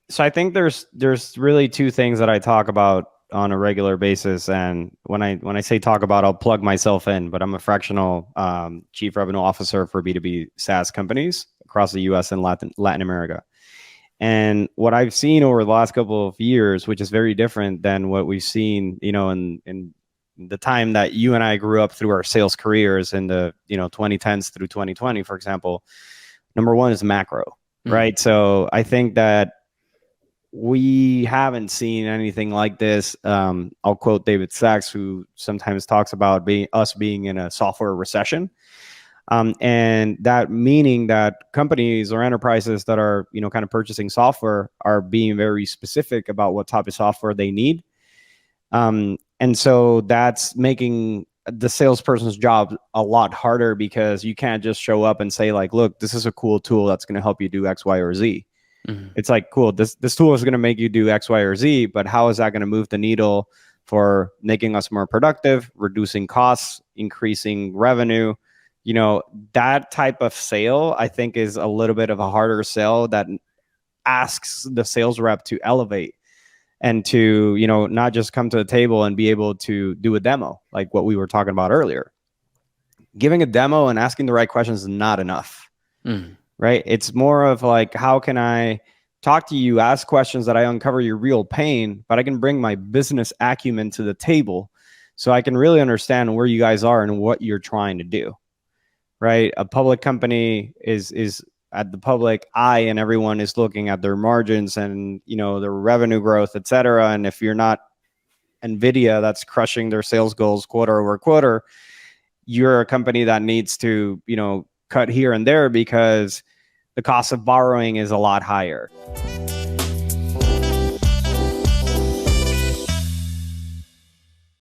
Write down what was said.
So I think there's really two things that I talk about on a regular basis, and when I say talk about, I'll plug myself in. But I'm a fractional chief revenue officer for B2B SaaS companies across the U.S. and Latin America. And what I've seen over the last couple of years, which is very different than what we've seen, in the time that you and I grew up through our sales careers in the 2010s through 2020, for example. Number one is macro, right? So I think that we haven't seen anything like this. I'll quote David Sachs, who sometimes talks about being in a software recession. And that meaning that companies or enterprises that are, kind of purchasing software are being very specific about what type of software they need. And so that's making the salesperson's job a lot harder, because you can't just show up and say like, look, this is a cool tool that's going to help you do X, Y, or Z. It's like, cool, this tool is going to make you do X, Y, or Z, but how is that going to move the needle for making us more productive, reducing costs, increasing revenue? That type of sale, I think, is a little bit of a harder sell that asks the sales rep to elevate and to, not just come to the table and be able to do a demo, like what we were talking about earlier. Giving a demo and asking the right questions is not enough. Right? It's more of like, how can I talk to you, ask questions that I uncover your real pain, but I can bring my business acumen to the table so I can really understand where you guys are and what you're trying to do. Right? A public company is at the public eye, and everyone is looking at their margins and, their revenue growth, et cetera. And if you're not NVIDIA that's crushing their sales goals quarter over quarter, you're a company that needs to, cut here and there because the cost of borrowing is a lot higher.